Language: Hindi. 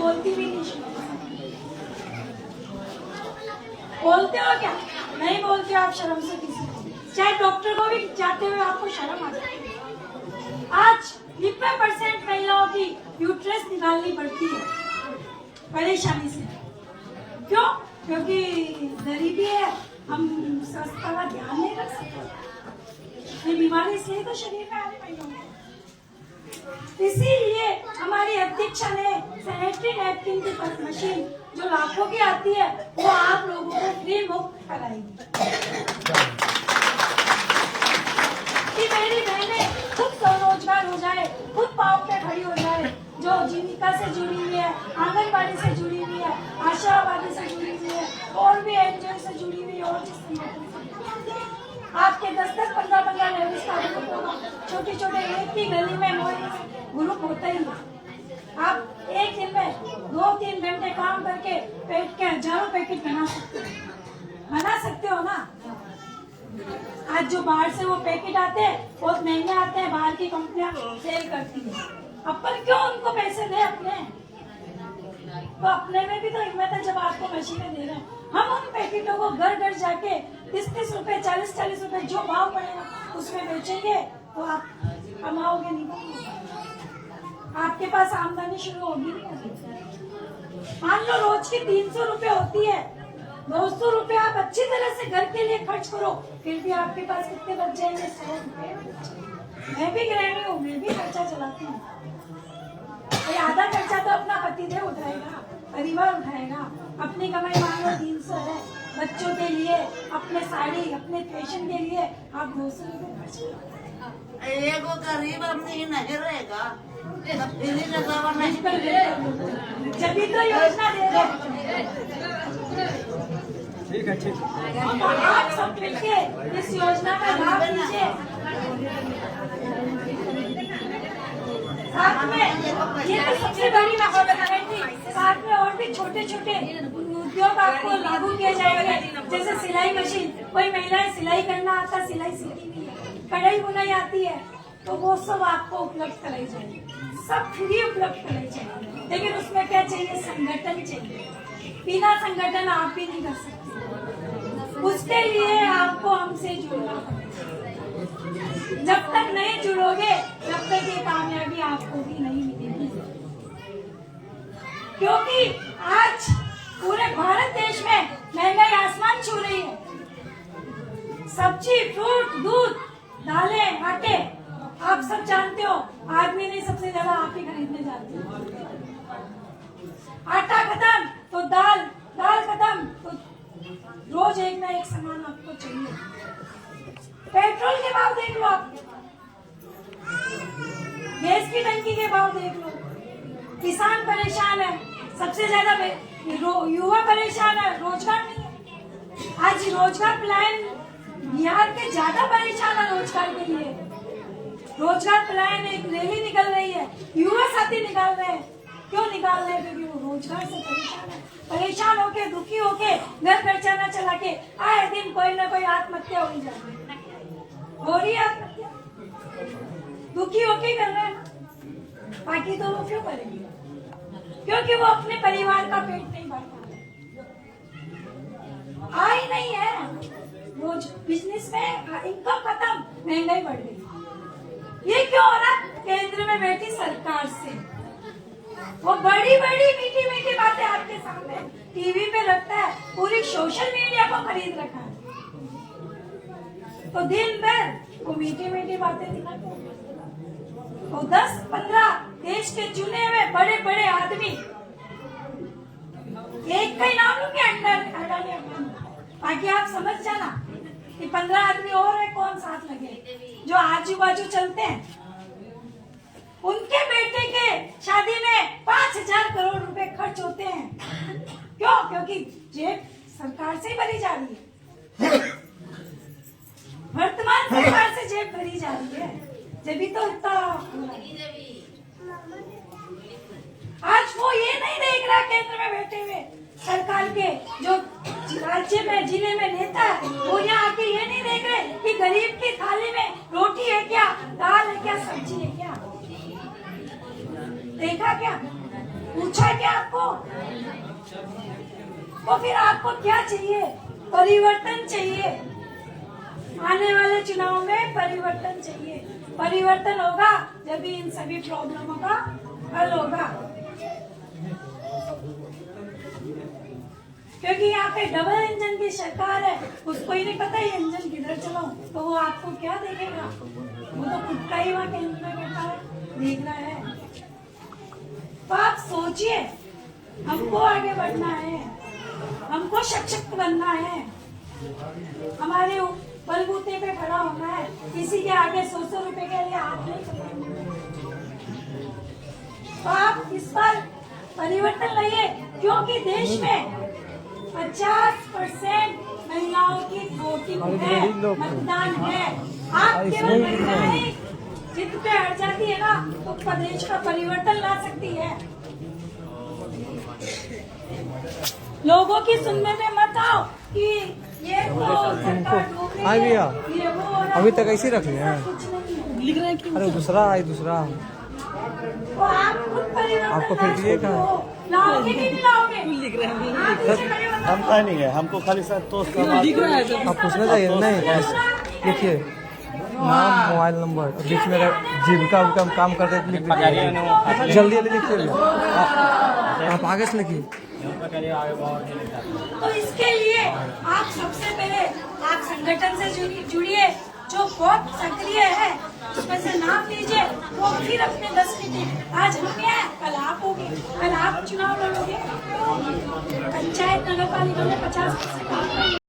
बोलती भी नहीं। बोलते हो क्या? नहीं बोलते आप शर्म से किसी को, चाहे डॉक्टर को भी जाते हुए आपको शर्म आ जाती है। आज 90% महिलाओं की यूट्रस निकालनी पड़ती है परेशानी से। क्यों? क्योंकि गरीबी है, हम स्वास्थ्य का ध्यान नहीं रख सकते। ये बीमारी इसलिए तो शरीर में आने वाली है। इसीलिए हमारी अध्यक्षा ने सैनिटरी नैपकिन की मशीन जो लाखों की आती है वो आप लोगों को फ्री मुफ्त कराएगी कि मेरी बहनें खुद स्वरोजगार हो जाए, खुद पाँव पे खड़ी हो जाए, जो जीविका से जुड़ी हुई है, आंगनबाड़ी से जुड़ी हुई है, आशावादी से जुड़ी हुई है, और भी एनजीओ से जुड़ी हुई है, और जिस संगठन आपके 10-10, 15-15 लेडीज का ग्रुप, छोटे छोटे एक ही गली में मोहल्ले में ग्रुप होता ही है। आप एक दिन में 2-3 घंटे काम करके पेट के हजारों पैकेट बना सकते हो ना। आज जो बाहर से वो पैकेट आते हैं बहुत महंगे आते हैं, बाहर की कंपनियां सेल करती है। अपन क्यों उनको पैसे दे अपने? तो अपने में भी तो हिम्मत है जब आपको मशीनें दे रहे हैं। हम उन पैकेटों को घर घर जाके 30-30 रुपए, 40-40 रुपए जो भाव पड़ेगा उसमें बेचेंगे तो आप कमाओगे नहीं, आपके पास आमदनी शुरू होगी नहीं। मान लो रोज की 300 रुपए होती है, 200 रुपए आप अच्छी तरह से घर के लिए खर्च करो, फिर भी आपके पास कितने बच जाएंगे? 100 रुपए। मैं भी गृहिणी हूँ, मैं भी खर्चा चलाती हूँ। आधा खर्चा तो अपना पतिदेव उठाएगा, परिवार उठाएगा। अपनी कमाई मान लो 300 है, बच्चों के लिए, अपने साड़ी, अपने फैशन के लिए आप 200 रुपए खर्च करो। एगो गरीब आदमी नहीं रहेगा, जब तो योजना दे रहे। ठीक है, ठीक है। आप सब मिलके इस योजना का लाभ लीजिए। साथ में ये तो सबसे बड़ी बात थी, साथ में और भी छोटे छोटे उद्योग आपको लागू किए जाएंगे, जैसे सिलाई मशीन। कोई महिलाएं सिलाई करना आता, सिलाई सीखी हुई है, कढ़ाई बुनाई आती है, तो वो सब आपको उपलब्ध कराई जाएगी, सब फ्री उपलब्ध कराई जाएगी। लेकिन उसमें क्या चाहिए? संगठन चाहिए। बिना संगठन आप भी नहीं कर सकते। उसके लिए आपको हमसे जुड़ना पड़ेगा। जब तक नहीं जुड़ोगे तब तक ये कामयाबी आपको भी नहीं मिलेगी। क्योंकि आज पूरे भारत देश में महंगाई आसमान छू रही है। सब्जी, फ्रूट, दूध, दालें, आटे, आप सब जानते हो, आदमी नहीं सबसे ज्यादा आप ही खरीदने जाते हो। आटा खत्म तो दाल खत्म तो रोज एक ना एक सामान आपको चाहिए। पेट्रोल के भाव देख लो, आप गैस की टंकी के भाव देख लो। किसान परेशान है, सबसे ज्यादा युवा परेशान है, रोजगार नहीं है। आज रोजगार प्लान बिहार के ज्यादा परेशान है रोजगार के लिए। रोजगार प्लान एक रैली निकल रही है, युवा साथी निकाल रहे हैं। क्यों निकाल रहे हैं? क्योंकि वो रोजगार से परेशान है। परेशान होके, दुखी होके, घर खर्चा न चला के आए दिन कोई ना कोई आत्महत्या हो जाती है। हो रही आत्महत्या, दुखी होके कर रहे हैं, बाकी तो वो क्यों करेंगे? क्योंकि वो अपने परिवार का पेट नहीं भर पा रहे, आय नहीं है। रोज बिजनेस में इनकम खत्म, महंगाई बढ़ गई। ये क्यों हो रहा? केंद्र में बैठी सरकार से वो बड़ी बड़ी मीठी मीठी बातें आपके सामने टीवी पे रखता है, पूरी सोशल मीडिया को खरीद रखा है। तो दिन भर वो मीठी मीठी बातें दिखाते हैं। तो 10-15 देश के चुने हुए बड़े बड़े आदमी, एक का ही नाम लूंगी, अडानी, ताकि आप समझ जाना कि 15 आदमी और है कौन साथ लगे जो आजू बाजू चलते हैं। उनके बेटे के शादी में 5,000 करोड़ रुपए खर्च होते हैं। क्यों? क्योंकि जेब सरकार से ही भरी जा रही है, वर्तमान सरकार से जेब भरी जा रही है, जब तो इतना। आज वो ये नहीं देख रहा, केंद्र में बैठे हुए सरकार के जो राज्य में, जिले में नेता है, वो यहाँ आके ये नहीं देख रहे कि गरीब की थाली में रोटी है क्या, दाल है क्या, सब्जी है क्या। देखा क्या? पूछा क्या आपको? तो फिर आपको क्या चाहिए? परिवर्तन चाहिए। आने वाले चुनाव में परिवर्तन चाहिए। परिवर्तन होगा जब भी इन सभी प्रॉब्लमों का हल होगा। क्योंकि यहाँ पे डबल इंजन की सरकार है, उसको ही नहीं पता ये इंजन किधर चलाऊं, तो वो आपको क्या देखेगा? वो तो खुद का ही वहाँ केंद्र में बैठा है, देख रहा है। तो आप सोचिए, हमको आगे बढ़ना है, हमको सशक्त बनना है, हमारे बलबूते पे खड़ा होना है। किसी के आगे 100 रुपए के लिए हाथ नहीं चलाना। तो आप इस बार परिवर्तन लाइए, क्योंकि देश में 50% महिलाओं की वोटिंग है, मतदान है। आप केवल महिलाएं जिद पे अड़ जाती है ना, तो प्रदेश का परिवर्तन ला सकती है। लोगों की सुनने में मत आओ कि ये तो सरकार डूब रही है, ये वो हो रहा है। अभी तक ऐसे ही रख लिए हैं। कुछ नहीं है। अरे दूसरा है दूसरा। तो आप खुद परिवर्तन आपको फिर दिए कहाँ? लाओगे कि नहीं लाओगे? आप इसे परिवर्तन हम कहीं नहीं गए, हमको खाली संतोष का बात। आप पूछना चाहिए नहीं। लिखिए नाम, मोबाइल नंबर, बीच में जीविका का काम करते हैं, लिख दीजिए। जल्दी जल्दी लिखिए। आप आगे से लिखिए। तो इसके लिए आप सबसे पहले आप संगठन से जुड़िए, जो बहुत सक्रिय है उसमें से नाम लीजिए, वो फिर अपने 10 मीटिंग। आज हम हैं, कल आप होगे, कल आप चुनाव लड़ोगे। पंचायत नगर पालिका में 50%